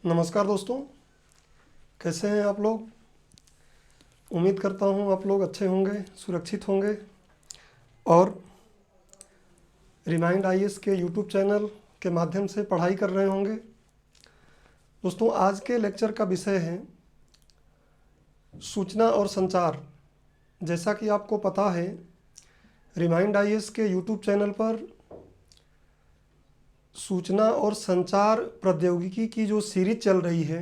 नमस्कार दोस्तों, कैसे हैं आप लोग। उम्मीद करता हूँ आप लोग अच्छे होंगे, सुरक्षित होंगे और रिमाइंड आईएएस के यूट्यूब चैनल के माध्यम से पढ़ाई कर रहे होंगे। दोस्तों, आज के लेक्चर का विषय है सूचना और संचार। जैसा कि आपको पता है, रिमाइंड आईएएस के यूट्यूब चैनल पर सूचना और संचार प्रौद्योगिकी की जो सीरीज चल रही है,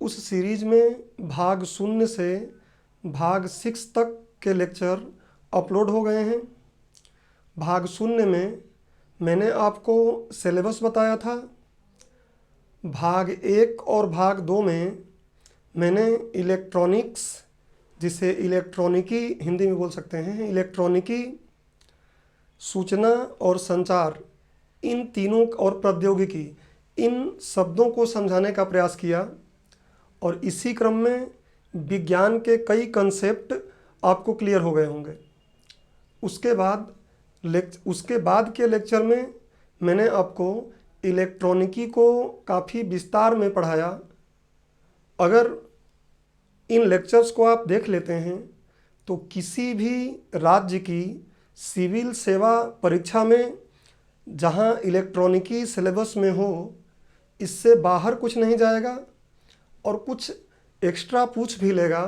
उस सीरीज में भाग 0 से भाग 6 तक के लेक्चर अपलोड हो गए हैं। भाग 0 में मैंने आपको सिलेबस बताया था। भाग 1 और भाग 2 में मैंने इलेक्ट्रॉनिक्स, जिसे इलेक्ट्रॉनिकी हिंदी में बोल सकते हैं, इलेक्ट्रॉनिकी, सूचना और संचार, इन तीनों और प्रौद्योगिकी, इन शब्दों को समझाने का प्रयास किया। और इसी क्रम में विज्ञान के कई कंसेप्ट आपको क्लियर हो गए होंगे। उसके बाद के लेक्चर में मैंने आपको इलेक्ट्रॉनिकी को काफ़ी विस्तार में पढ़ाया। अगर इन लेक्चर्स को आप देख लेते हैं तो किसी भी राज्य की सिविल सेवा परीक्षा में जहां इलेक्ट्रॉनिकी सिलेबस में हो, इससे बाहर कुछ नहीं जाएगा और कुछ एक्स्ट्रा पूछ भी लेगा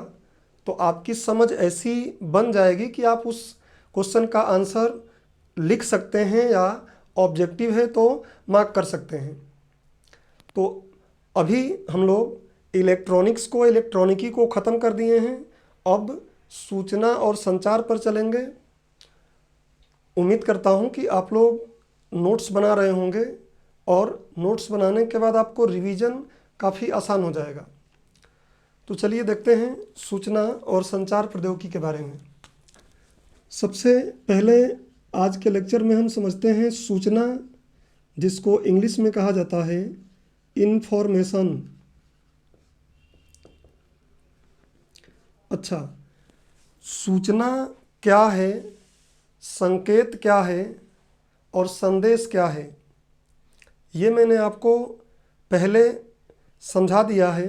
तो आपकी समझ ऐसी बन जाएगी कि आप उस क्वेश्चन का आंसर लिख सकते हैं या ऑब्जेक्टिव है तो मार्क कर सकते हैं। तो अभी हम लोग इलेक्ट्रॉनिकी को ख़त्म कर दिए हैं। अब सूचना और संचार पर चलेंगे। उम्मीद करता हूं कि आप लोग नोट्स बना रहे होंगे और नोट्स बनाने के बाद आपको रिवीजन काफ़ी आसान हो जाएगा। तो चलिए देखते हैं सूचना और संचार प्रौद्योगिकी के बारे में। सबसे पहले आज के लेक्चर में हम समझते हैं सूचना, जिसको इंग्लिश में कहा जाता है इंफॉर्मेशन। अच्छा, सूचना क्या है, संकेत क्या है और संदेश क्या है, ये मैंने आपको पहले समझा दिया है।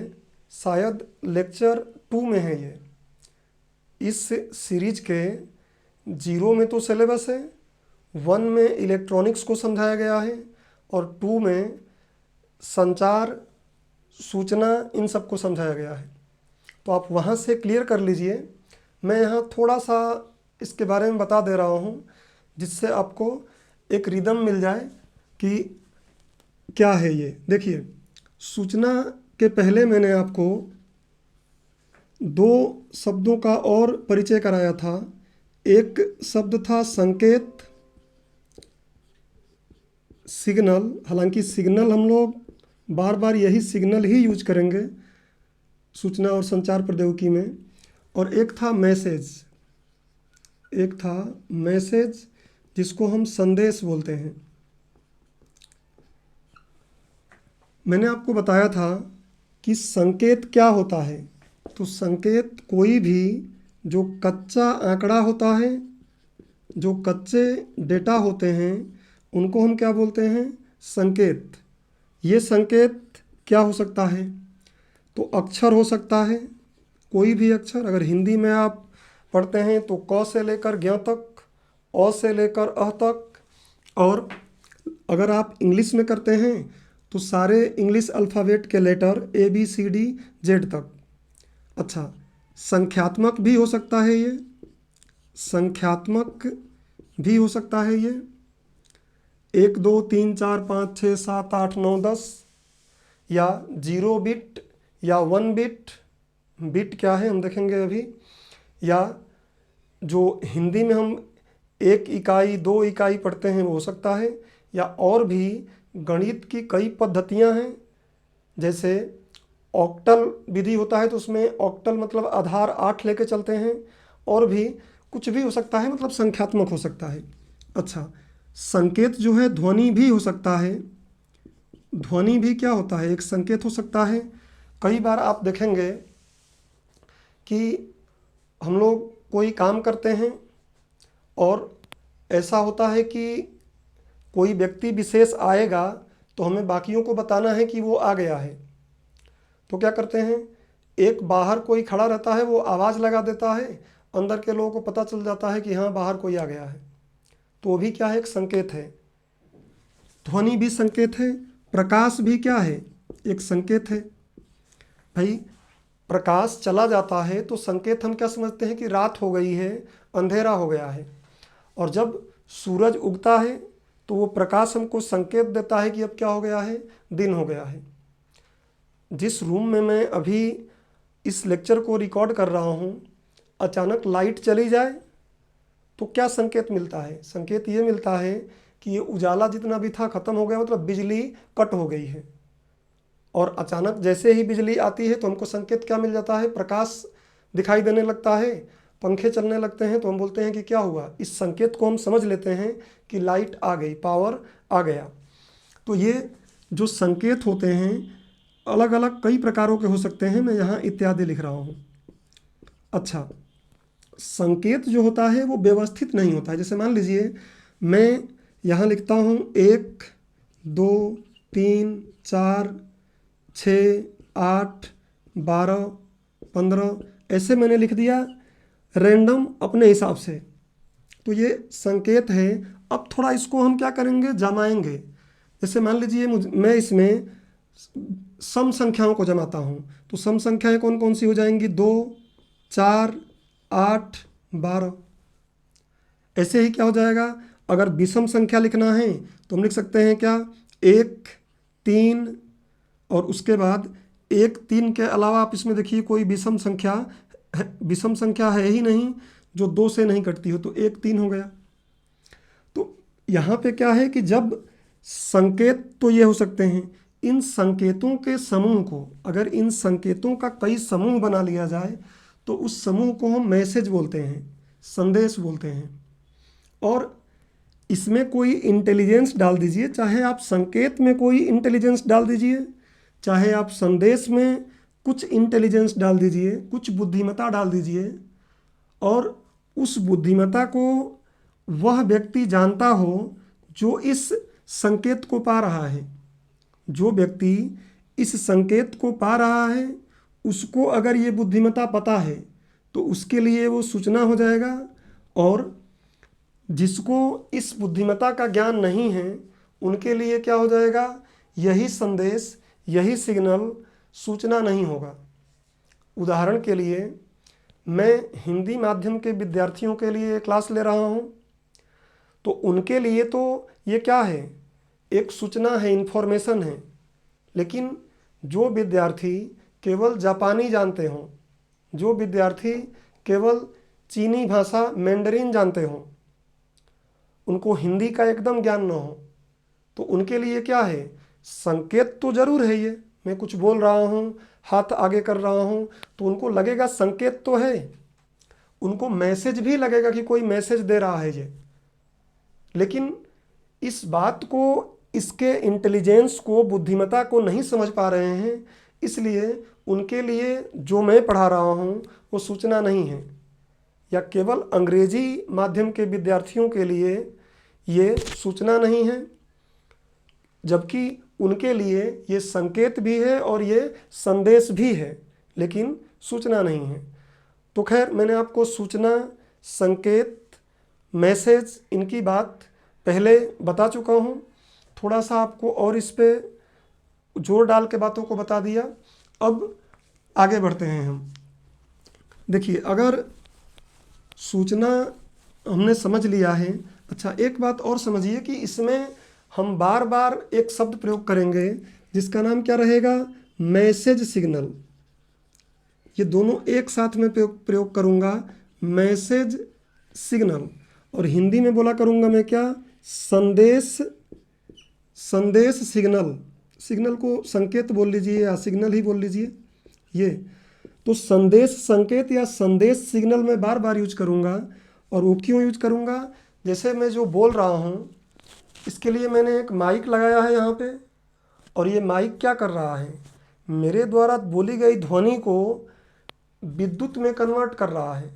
शायद लेक्चर 2 में है ये। इस सीरीज के 0 में तो सिलेबस है, 1 में इलेक्ट्रॉनिक्स को समझाया गया है और 2 में संचार, सूचना, इन सब को समझाया गया है। तो आप वहाँ से क्लियर कर लीजिए। मैं यहाँ थोड़ा सा इसके बारे में बता दे रहा हूँ, जिससे आपको एक रिदम मिल जाए कि क्या है ये। देखिए, सूचना के पहले मैंने आपको 2 शब्दों का और परिचय कराया था। एक शब्द था संकेत, सिग्नल। हालांकि सिग्नल हम लोग बार बार यही सिग्नल ही यूज करेंगे सूचना और संचार प्रौद्योगिकी में। और एक था मैसेज, जिसको हम संदेश बोलते हैं। मैंने आपको बताया था कि संकेत क्या होता है। तो संकेत कोई भी जो कच्चा आंकड़ा होता है, जो कच्चे डेटा होते हैं, उनको हम क्या बोलते हैं? संकेत। ये संकेत क्या हो सकता है? तो अक्षर हो सकता है, कोई भी अक्षर। अगर हिंदी में आप पढ़ते हैं तो क से लेकर ज्ञ तक, अ से लेकर अ तक। और अगर आप इंग्लिश में करते हैं तो सारे इंग्लिश अल्फ़ाबेट के लेटर ABCD Z तक। अच्छा, संख्यात्मक भी हो सकता है ये, संख्यात्मक भी हो सकता है ये। 1 2 3 4 5 6 7 8 9 10, या 0 बिट या 1 बिट। बिट क्या है हम देखेंगे अभी। या जो हिंदी में हम 1 इकाई 2 इकाई पढ़ते हैं वो हो सकता है। या और भी गणित की कई पद्धतियां हैं, जैसे ऑक्टल विधि होता है तो उसमें ऑक्टल मतलब आधार 8 लेके चलते हैं। और भी कुछ भी हो सकता है, मतलब संख्यात्मक हो सकता है। अच्छा, संकेत जो है ध्वनि भी हो सकता है। ध्वनि भी क्या होता है? एक संकेत हो सकता है। कई बार आप देखेंगे कि हम लोग कोई काम करते हैं और ऐसा होता है कि कोई व्यक्ति विशेष आएगा तो हमें बाकियों को बताना है कि वो आ गया है। तो क्या करते हैं, एक बाहर कोई खड़ा रहता है, वो आवाज़ लगा देता है, अंदर के लोगों को पता चल जाता है कि हाँ बाहर कोई आ गया है। तो वो भी क्या है, एक संकेत है। ध्वनि भी संकेत है, प्रकाश भी क्या है, एक संकेत है। भाई प्रकाश चला जाता है तो संकेत हम क्या समझते हैं कि रात हो गई है, अंधेरा हो गया है। और जब सूरज उगता है तो वो प्रकाश हमको संकेत देता है कि अब क्या हो गया है, दिन हो गया है। जिस रूम में मैं अभी इस लेक्चर को रिकॉर्ड कर रहा हूँ, अचानक लाइट चली जाए तो क्या संकेत मिलता है, संकेत ये मिलता है कि ये उजाला जितना भी था खत्म हो गया, मतलब बिजली कट हो गई है। और अचानक जैसे ही बिजली आती है तो हमको संकेत क्या मिल जाता है, प्रकाश दिखाई देने लगता है, पंखे चलने लगते हैं, तो हम बोलते हैं कि क्या हुआ। इस संकेत को हम समझ लेते हैं कि लाइट आ गई, पावर आ गया। तो ये जो संकेत होते हैं अलग अलग कई प्रकारों के हो सकते हैं, मैं यहाँ इत्यादि लिख रहा हूँ। अच्छा, संकेत जो होता है वो व्यवस्थित नहीं होता है। जैसे मान लीजिए मैं यहाँ लिखता हूँ 1 2 3 4 6 8 12 15, ऐसे मैंने लिख दिया रैंडम अपने हिसाब से। तो ये संकेत है। अब थोड़ा इसको हम क्या करेंगे, जमाएंगे। जैसे मान लीजिए मैं इसमें सम संख्याओं को जमाता हूँ, तो सम संख्याएं कौन कौन सी हो जाएंगी, 2 4 8 12। ऐसे ही क्या हो जाएगा, अगर विषम संख्या लिखना है तो हम लिख सकते हैं क्या, 1 3, और उसके बाद 1 3 के अलावा आप इसमें देखिए कोई विषम संख्या है ही नहीं जो 2 से नहीं कटती हो, तो 1 3 हो गया। तो यहाँ पे क्या है कि जब संकेत तो ये हो सकते हैं, इन संकेतों के समूह को, अगर इन संकेतों का कई समूह बना लिया जाए तो उस समूह को हम मैसेज बोलते हैं, संदेश बोलते हैं। और इसमें कोई इंटेलिजेंस डाल दीजिए, चाहे आप संकेत में कोई इंटेलिजेंस डाल दीजिए, चाहे आप संदेश में कुछ इंटेलिजेंस डाल दीजिए, कुछ बुद्धिमत्ता डाल दीजिए, और उस बुद्धिमत्ता को वह व्यक्ति जानता हो जो इस संकेत को पा रहा है। जो व्यक्ति इस संकेत को पा रहा है उसको अगर ये बुद्धिमत्ता पता है तो उसके लिए वो सूचना हो जाएगा, और जिसको इस बुद्धिमत्ता का ज्ञान नहीं है उनके लिए क्या हो जाएगा, यही संदेश, यही सिग्नल सूचना नहीं होगा। उदाहरण के लिए मैं हिंदी माध्यम के विद्यार्थियों के लिए क्लास ले रहा हूँ, तो उनके लिए तो ये क्या है, एक सूचना है, इन्फॉर्मेशन है। लेकिन जो विद्यार्थी केवल जापानी जानते हों, जो विद्यार्थी केवल चीनी भाषा मैंडरीन जानते हों, उनको हिंदी का एकदम ज्ञान न हो, तो उनके लिए क्या है, संकेत तो जरूर है। ये मैं कुछ बोल रहा हूँ, हाथ आगे कर रहा हूँ, तो उनको लगेगा संकेत तो है, उनको मैसेज भी लगेगा कि कोई मैसेज दे रहा है ये। लेकिन इस बात को, इसके इंटेलिजेंस को, बुद्धिमत्ता को नहीं समझ पा रहे हैं, इसलिए उनके लिए जो मैं पढ़ा रहा हूँ वो सूचना नहीं है। या केवल अंग्रेजी माध्यम के विद्यार्थियों के लिए ये सूचना नहीं है, जबकि उनके लिए ये संकेत भी है और ये संदेश भी है, लेकिन सूचना नहीं है। तो खैर, मैंने आपको सूचना, संकेत, मैसेज, इनकी बात पहले बता चुका हूँ। थोड़ा सा आपको और इस पे जोर डाल के बातों को बता दिया। अब आगे बढ़ते हैं हम। देखिए, अगर सूचना हमने समझ लिया है, अच्छा एक बात और समझिए कि इसमें हम बार बार एक शब्द प्रयोग करेंगे जिसका नाम क्या रहेगा, मैसेज सिग्नल। ये दोनों एक साथ में प्रयोग करूँगा, मैसेज सिग्नल। और हिंदी में बोला करूँगा मैं क्या, संदेश सिग्नल। सिग्नल को संकेत बोल लीजिए या सिग्नल ही बोल लीजिए। ये तो संदेश संकेत या संदेश सिग्नल मैं बार बार यूज करूँगा। और वो क्यों यूज करूँगा, जैसे मैं जो बोल रहा हूँ इसके लिए मैंने एक माइक लगाया है यहाँ पे, और ये माइक क्या कर रहा है, मेरे द्वारा बोली गई ध्वनि को विद्युत में कन्वर्ट कर रहा है।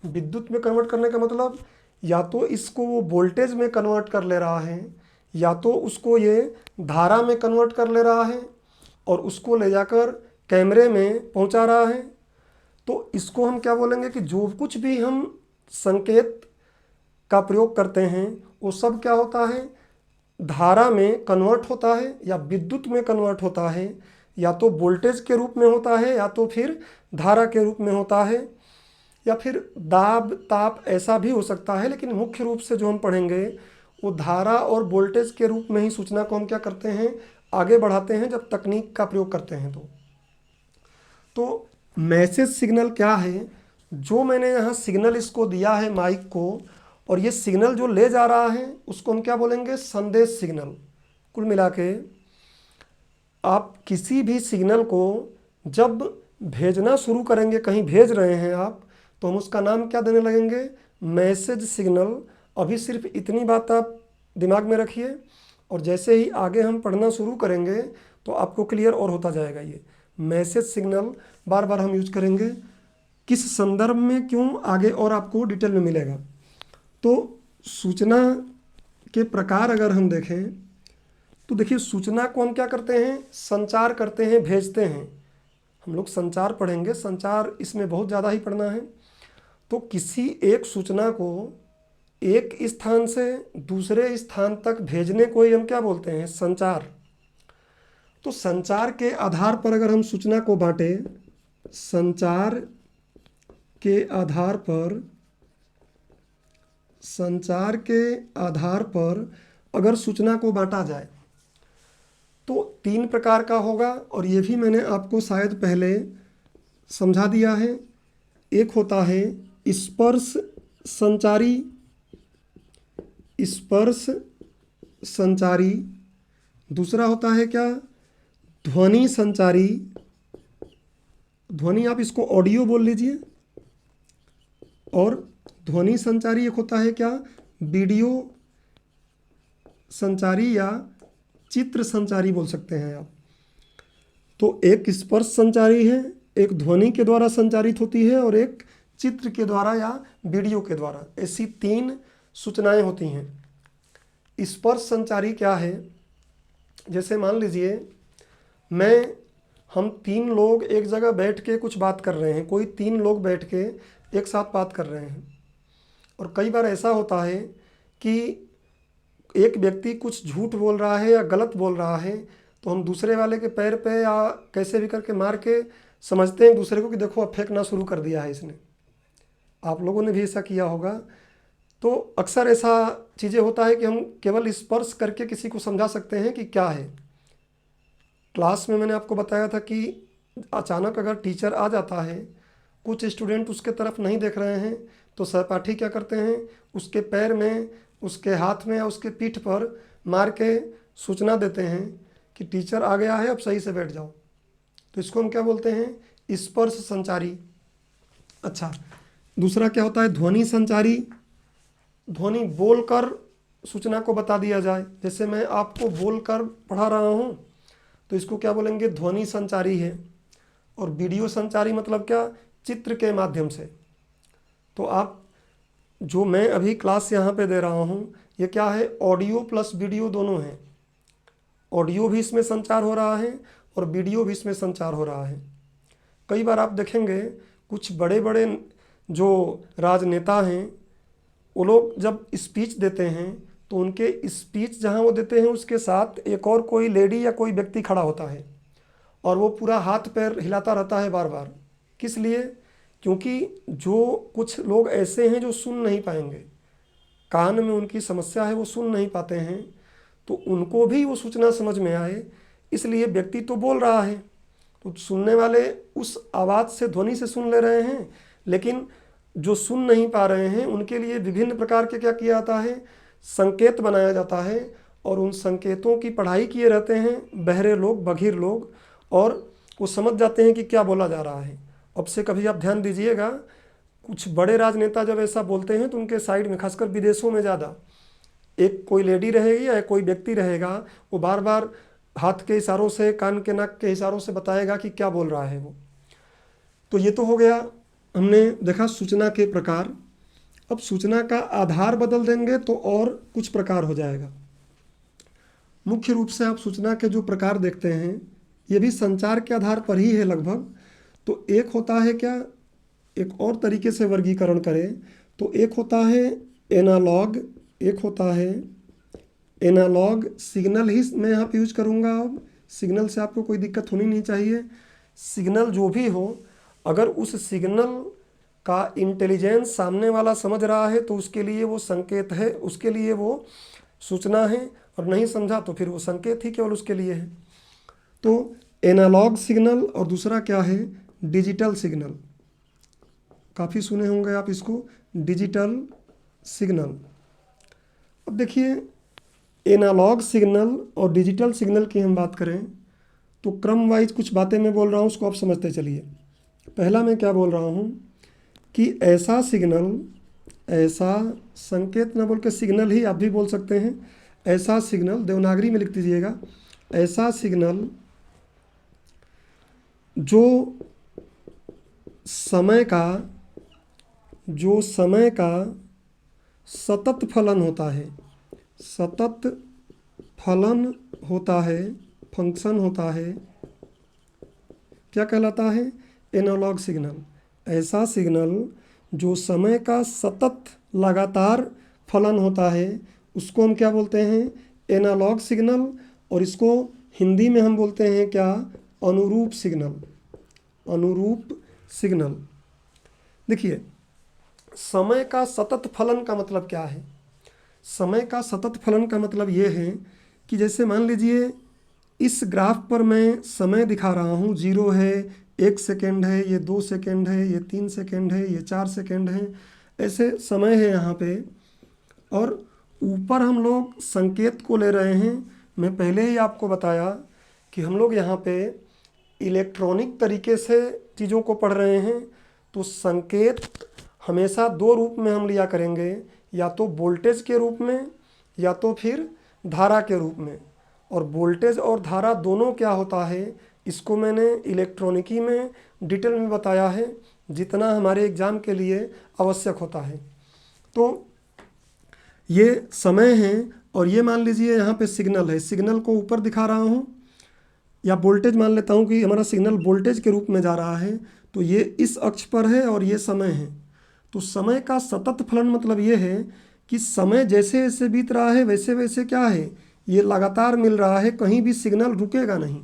विद्युत में कन्वर्ट करने का मतलब या तो इसको वो वोल्टेज में कन्वर्ट कर ले रहा है, या तो उसको ये धारा में कन्वर्ट कर ले रहा है और उसको ले जाकर कैमरे में पहुंचा रहा है। तो इसको हम क्या बोलेंगे कि जो कुछ भी हम संकेत का प्रयोग करते हैं वो सब क्या होता है, धारा में कन्वर्ट होता है या विद्युत में कन्वर्ट होता है, या तो वोल्टेज के रूप में होता है या तो फिर धारा के रूप में होता है, या फिर दाब ताप ऐसा भी हो सकता है। लेकिन मुख्य रूप से जो हम पढ़ेंगे वो धारा और वोल्टेज के रूप में ही सूचना को हम क्या करते हैं, आगे बढ़ाते हैं जब तकनीक का प्रयोग करते हैं। तो मैसेज सिग्नल क्या है, जो मैंने यहाँ सिग्नल इसको दिया है माइक को, और ये सिग्नल जो ले जा रहा है उसको हम क्या बोलेंगे, संदेश सिग्नल। कुल मिला के आप किसी भी सिग्नल को जब भेजना शुरू करेंगे, कहीं भेज रहे हैं आप, तो हम उसका नाम क्या देने लगेंगे, मैसेज सिग्नल। अभी सिर्फ इतनी बात आप दिमाग में रखिए, और जैसे ही आगे हम पढ़ना शुरू करेंगे तो आपको क्लियर और होता जाएगा। ये मैसेज सिग्नल बार बार हम यूज करेंगे, किस संदर्भ में क्यों, आगे और आपको डिटेल में मिलेगा। तो सूचना के प्रकार अगर हम देखें तो देखिए, सूचना को हम क्या करते हैं, संचार करते हैं, भेजते हैं। हम लोग संचार पढ़ेंगे, संचार इसमें बहुत ज़्यादा ही पढ़ना है। तो किसी एक सूचना को एक स्थान से दूसरे स्थान तक भेजने को ही हम क्या बोलते हैं, संचार। तो संचार के आधार पर अगर हम सूचना को बांटें, संचार के आधार पर, संचार के आधार पर अगर सूचना को बांटा जाए तो 3 प्रकार का होगा, और ये भी मैंने आपको शायद पहले समझा दिया है। एक होता है स्पर्श संचारी, स्पर्श संचारी। दूसरा होता है क्या, ध्वनि संचारी। ध्वनि आप इसको ऑडियो बोल लीजिए। और ध्वनि संचारी एक होता है क्या, वीडियो संचारी या चित्र संचारी बोल सकते हैं आप। तो एक स्पर्श संचारी है, एक ध्वनि के द्वारा संचारित होती है, और एक चित्र के द्वारा या वीडियो के द्वारा। ऐसी 3 सूचनाएं होती हैं। स्पर्श संचारी क्या है, जैसे मान लीजिए हम 3 लोग एक जगह बैठ के कुछ बात कर रहे हैं, कोई 3 लोग बैठ के एक साथ बात कर रहे हैं, और कई बार ऐसा होता है कि एक व्यक्ति कुछ झूठ बोल रहा है या गलत बोल रहा है, तो हम दूसरे वाले के पैर पे या कैसे भी करके मार के समझते हैं दूसरे को कि देखो अब फेंकना शुरू कर दिया है इसने। आप लोगों ने भी ऐसा किया होगा। तो अक्सर ऐसा चीज़ें होता है कि हम केवल स्पर्श करके किसी को समझा सकते हैं कि क्या है। क्लास में मैंने आपको बताया था कि अचानक अगर टीचर आ जाता है, कुछ स्टूडेंट उसके तरफ नहीं देख रहे हैं, तो सहपाठी क्या करते हैं, उसके पैर में, उसके हाथ में या उसके पीठ पर मार के सूचना देते हैं कि टीचर आ गया है, अब सही से बैठ जाओ। तो इसको हम क्या बोलते हैं, स्पर्श संचारी। अच्छा, दूसरा क्या होता है, ध्वनि संचारी। ध्वनि बोलकर सूचना को बता दिया जाए, जैसे मैं आपको बोलकर पढ़ा रहा हूँ, तो इसको क्या बोलेंगे, ध्वनि संचारी है। और वीडियो संचारी मतलब क्या, चित्र के माध्यम से। तो आप जो मैं अभी क्लास यहाँ पे दे रहा हूँ, ये क्या है, ऑडियो प्लस वीडियो दोनों हैं। ऑडियो भी इसमें संचार हो रहा है और वीडियो भी इसमें संचार हो रहा है। कई बार आप देखेंगे कुछ बड़े बड़े जो राजनेता हैं, वो लोग जब स्पीच देते हैं तो उनके स्पीच जहाँ वो देते हैं उसके साथ एक और कोई लेडी या कोई व्यक्ति खड़ा होता है, और वो पूरा हाथ पैर हिलाता रहता है बार बार। किस लिए, क्योंकि जो कुछ लोग ऐसे हैं जो सुन नहीं पाएंगे, कान में उनकी समस्या है, वो सुन नहीं पाते हैं, तो उनको भी वो सूचना समझ में आए, इसलिए व्यक्ति तो बोल रहा है तो सुनने वाले उस आवाज़ से, ध्वनि से सुन ले रहे हैं, लेकिन जो सुन नहीं पा रहे हैं उनके लिए विभिन्न प्रकार के क्या किया जाता है, संकेत बनाया जाता है, और उन संकेतों की पढ़ाई किए रहते हैं बहरे लोग, बधिर लोग, और वो समझ जाते हैं कि क्या बोला जा रहा है। अब से कभी आप ध्यान दीजिएगा, कुछ बड़े राजनेता जब ऐसा बोलते हैं तो उनके साइड में, खासकर विदेशों में ज़्यादा, एक कोई लेडी रहेगी या कोई व्यक्ति रहेगा, वो बार बार हाथ के इशारों से, कान के नाक के इशारों से बताएगा कि क्या बोल रहा है वो। तो ये तो हो गया, हमने देखा सूचना के प्रकार। अब सूचना का आधार बदल देंगे तो और कुछ प्रकार हो जाएगा। मुख्य रूप से आप सूचना के जो प्रकार देखते हैं ये भी संचार के आधार पर ही है लगभग। तो एक होता है क्या, एक और तरीके से वर्गीकरण करें तो एक होता है एनालॉग, एक होता है एनालॉग सिग्नल ही मैं यहाँ पे यूज करूँगा। अब सिग्नल से आपको कोई दिक्कत होनी नहीं चाहिए। सिग्नल जो भी हो, अगर उस सिग्नल का इंटेलिजेंस सामने वाला समझ रहा है तो उसके लिए वो संकेत है, उसके लिए वो सूचना है, और नहीं समझा तो फिर वो संकेत ही केवल उसके लिए है। तो एनालॉग सिग्नल और दूसरा क्या है, डिजिटल सिग्नल। काफ़ी सुने होंगे आप इसको, डिजिटल सिग्नल। अब देखिए एनालॉग सिग्नल और डिजिटल सिग्नल की हम बात करें तो क्रम वाइज कुछ बातें मैं बोल रहा हूँ, उसको आप समझते चलिए। पहला मैं क्या बोल रहा हूँ कि ऐसा सिग्नल, ऐसा संकेत ना बोल के सिग्नल ही आप भी बोल सकते हैं, ऐसा सिग्नल देवनागरी में लिख दीजिएगा, ऐसा सिग्नल जो समय का सतत फलन होता है, सतत फलन होता है, फंक्शन होता है, क्या कहलाता है, एनालॉग सिग्नल। ऐसा सिग्नल जो समय का सतत लगातार फलन होता है उसको हम क्या बोलते हैं, एनालॉग सिग्नल। और इसको हिंदी में हम बोलते हैं क्या, अनुरूप सिग्नल, अनुरूप सिग्नल। देखिए समय का सतत फलन का मतलब क्या है, समय का सतत फलन का मतलब ये है कि जैसे मान लीजिए इस ग्राफ पर मैं समय दिखा रहा हूँ, 0 है, 1 सेकेंड है, ये 2 सेकेंड है, ये 3 सेकेंड है, ये 4 सेकेंड है, ऐसे समय है यहाँ पे। और ऊपर हम लोग संकेत को ले रहे हैं। मैं पहले ही आपको बताया कि हम लोग यहाँ पे इलेक्ट्रॉनिक तरीके से चीज़ों को पढ़ रहे हैं। तो संकेत हमेशा दो रूप में हम लिया करेंगे, या तो वोल्टेज के रूप में या तो फिर धारा के रूप में। और वोल्टेज और धारा दोनों क्या होता है इसको मैंने इलेक्ट्रॉनिकी में डिटेल में बताया है, जितना हमारे एग्ज़ाम के लिए आवश्यक होता है। तो ये समय है और ये मान लीजिए यहाँ पे सिग्नल है, सिग्नल को ऊपर दिखा रहा हूँ, या वोल्टेज मान लेता हूँ कि हमारा सिग्नल वोल्टेज के रूप में जा रहा है। तो ये इस अक्ष पर है और ये समय है। तो समय का सतत फलन मतलब ये है कि समय जैसे जैसे बीत रहा है वैसे वैसे क्या है, ये लगातार मिल रहा है, कहीं भी सिग्नल रुकेगा नहीं,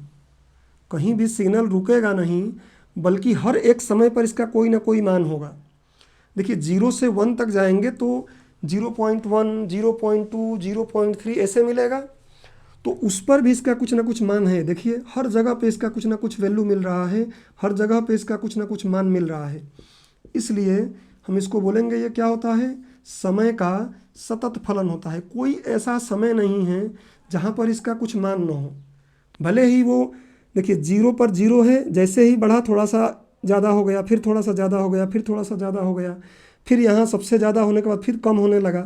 कहीं भी सिग्नल रुकेगा नहीं, बल्कि हर एक समय पर इसका कोई ना कोई मान होगा। देखिए 0 से 1 तक जाएंगे तो 0.1, 0.2, 0.3 ऐसे मिलेगा। तो उस पर भी इसका कुछ ना कुछ मान है। देखिए हर जगह पे इसका कुछ ना कुछ वैल्यू मिल रहा है, हर जगह पे इसका कुछ ना कुछ मान मिल रहा है। इसलिए हम इसको बोलेंगे ये क्या होता है, समय का सतत फलन होता है। कोई ऐसा समय नहीं है जहाँ पर इसका कुछ मान न हो। भले ही वो देखिए 0 पर 0 है, जैसे ही बढ़ा थोड़ा सा ज़्यादा हो गया, फिर थोड़ा सा ज़्यादा हो गया, फिर थोड़ा सा ज़्यादा हो गया, फिर यहाँ सबसे ज़्यादा होने के बाद फिर कम होने लगा।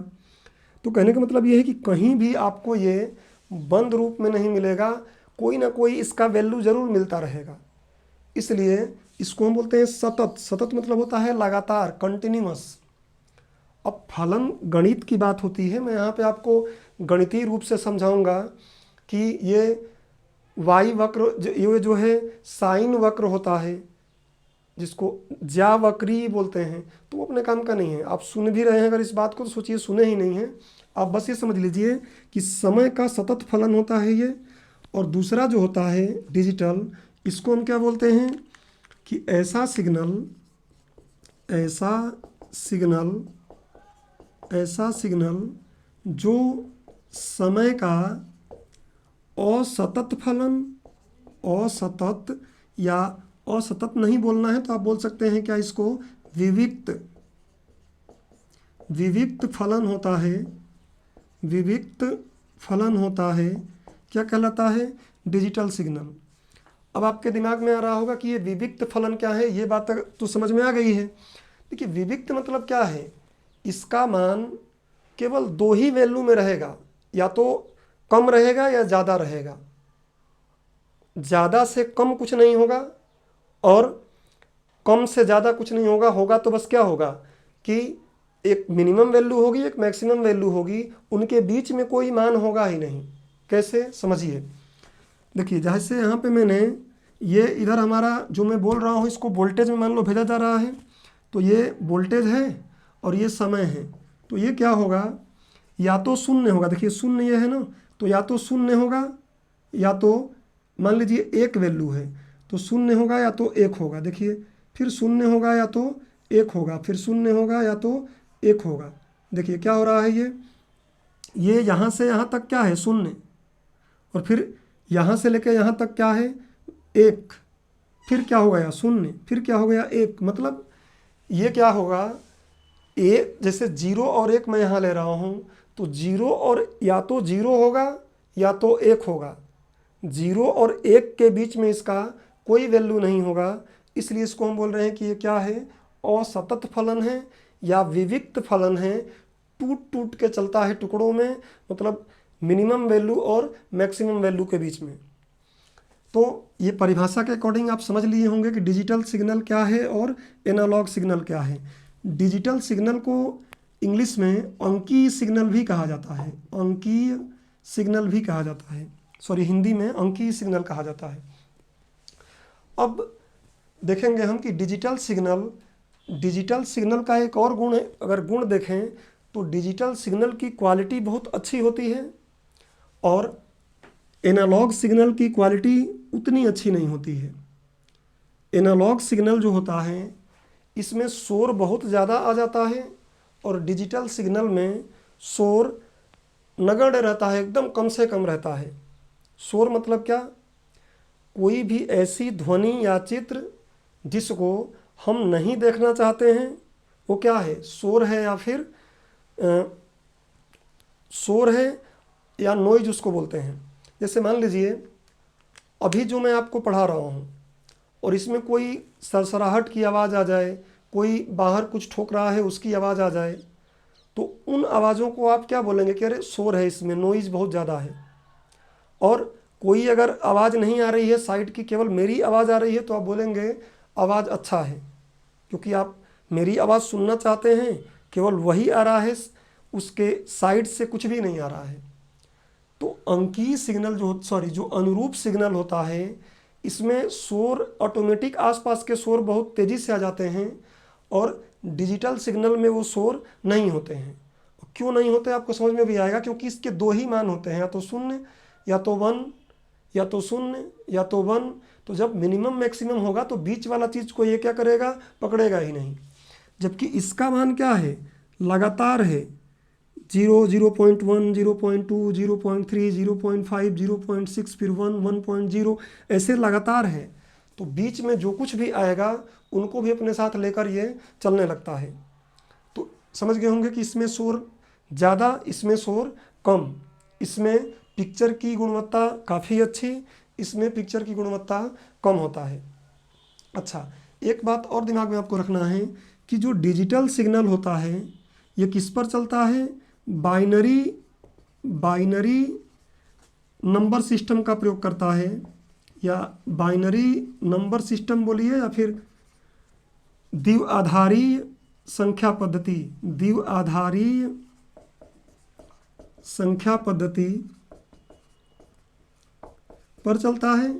तो कहने का मतलब ये है कि कहीं भी आपको ये बंद रूप में नहीं मिलेगा, कोई ना कोई इसका वैल्यू ज़रूर मिलता रहेगा। इसलिए इसको हम बोलते हैं सतत। सतत मतलब होता है लगातार, कंटिन्यूअस। अब फलन गणित की बात होती है, मैं यहाँ पे आपको गणितीय रूप से समझाऊंगा कि ये वाई वक्र ये जो है साइन वक्र होता है, जिसको ज्यावक्री बोलते हैं, तो वो अपने काम का नहीं है। आप सुन भी रहे हैं अगर इस बात को तो सोचिए सुने ही नहीं है। आप बस ये समझ लीजिए कि समय का सतत फलन होता है ये। और दूसरा जो होता है डिजिटल, इसको हम क्या बोलते हैं कि ऐसा सिग्नल, ऐसा सिग्नल, ऐसा सिग्नल जो समय का असतत फलन, असतत, या असतत नहीं बोलना है तो आप बोल सकते हैं क्या इसको, विविक्त, विविक्त फलन होता है, विविक्त फलन होता है, क्या कहलाता है, डिजिटल सिग्नल। अब आपके दिमाग में आ रहा होगा कि ये विविक्त फलन क्या है, ये बात तो समझ में आ गई है। देखिए विविक्त मतलब क्या है, इसका मान केवल दो ही वैल्यू में रहेगा, या तो कम रहेगा या ज़्यादा रहेगा। ज़्यादा से कम कुछ नहीं होगा और कम से ज़्यादा कुछ नहीं होगा। होगा तो बस क्या होगा कि एक मिनिमम वैल्यू होगी, एक मैक्सिमम वैल्यू होगी, उनके बीच में कोई मान होगा ही नहीं। कैसे, समझिए। देखिए जैसे यहाँ पे मैंने ये इधर हमारा जो मैं बोल रहा हूँ इसको वोल्टेज में मान लो भेजा जा रहा है, तो ये वोल्टेज है और ये समय है। तो ये क्या होगा, या तो शून्य होगा, देखिए शून्य ये है ना, तो या तो शून्य होगा या तो मान लीजिए एक वैल्यू है तो शून्य होगा या तो एक होगा। देखिए फिर शून्य होगा या तो एक होगा, फिर शून्य होगा या तो एक होगा। देखिए क्या हो रहा है, ये यहाँ से यहाँ तक क्या है, शून्य, और फिर यहाँ से लेकर यहाँ तक क्या है, एक, फिर क्या हो गया शून्य, फिर क्या हो गया एक। मतलब ये क्या होगा, एक जैसे जीरो और एक मैं यहाँ ले रहा हूँ, तो जीरो और या तो जीरो होगा या तो एक होगा। जीरो और एक के बीच में इसका कोई वैल्यू नहीं होगा, इसलिए इसको हम बोल रहे हैं कि ये क्या है, असतत फलन है या विविक्त फलन है। टूट टूट के चलता है टुकड़ों में, मतलब मिनिमम वैल्यू और मैक्सिमम वैल्यू के बीच में। तो ये परिभाषा के अकॉर्डिंग आप समझ लिए होंगे कि डिजिटल सिग्नल क्या है और एनालॉग सिग्नल क्या है। डिजिटल सिग्नल को इंग्लिश में अंकीय सिग्नल भी कहा जाता है, अंकीय सिग्नल भी कहा जाता है, सॉरी हिंदी में अंकीय सिग्नल कहा जाता है। अब देखेंगे हम कि डिजिटल सिग्नल का एक और गुण है, अगर गुण देखें तो डिजिटल सिग्नल की क्वालिटी बहुत अच्छी होती है और एनालॉग सिग्नल की क्वालिटी उतनी अच्छी नहीं होती है। एनालॉग सिग्नल जो होता है इसमें शोर बहुत ज़्यादा आ जाता है और डिजिटल सिग्नल में शोर नगण्य रहता है, एकदम कम से कम रहता है। शोर मतलब क्या, कोई भी ऐसी ध्वनि या चित्र जिसको हम नहीं देखना चाहते हैं वो क्या है, शोर है, या फिर शोर है या नॉइज उसको बोलते हैं। जैसे मान लीजिए अभी जो मैं आपको पढ़ा रहा हूँ और इसमें कोई सरसराहट की आवाज़ आ जाए, कोई बाहर कुछ ठोक रहा है उसकी आवाज़ आ जाए, तो उन आवाज़ों को आप क्या बोलेंगे कि अरे शोर है, इसमें नॉइज़ बहुत ज़्यादा है। और कोई अगर आवाज़ नहीं आ रही है साइड की, केवल मेरी आवाज़ आ रही है, तो आप बोलेंगे आवाज़ अच्छा है, क्योंकि आप मेरी आवाज़ सुनना चाहते हैं, केवल वही आ रहा है, उसके साइड से कुछ भी नहीं आ रहा है। तो अंकीय सिग्नल जो अनुरूप सिग्नल होता है इसमें शोर ऑटोमेटिक, आसपास के शोर बहुत तेज़ी से आ जाते हैं और डिजिटल सिग्नल में वो शोर नहीं होते हैं। क्यों नहीं होते आपको समझ में भी आएगा, क्योंकि इसके दो ही मान होते हैं, या तो शून्य या तो वन, या तो शून्य या तो वन। तो जब मिनिमम मैक्सिमम होगा तो बीच वाला चीज़ को ये क्या करेगा, पकड़ेगा ही नहीं। जबकि इसका मान क्या है, लगातार है, 0, 0.1, 0.2, 0.3, 0.5, 0.6, फिर 1, 1.0, ऐसे लगातार है। तो बीच में जो कुछ भी आएगा उनको भी अपने साथ लेकर ये चलने लगता है। तो समझ गए होंगे कि इसमें शोर ज़्यादा, इसमें शोर कम, इसमें पिक्चर की गुणवत्ता काफ़ी अच्छी, इसमें पिक्चर की गुणवत्ता कम होता है। अच्छा, एक बात और दिमाग में आपको रखना है कि जो डिजिटल सिग्नल होता है ये किस पर चलता है, बाइनरी नंबर सिस्टम का प्रयोग करता है, या बाइनरी नंबर सिस्टम बोलिए, या फिर द्विआधारीय संख्या पद्धति, द्विआधारीय संख्या पद्धति पर चलता है।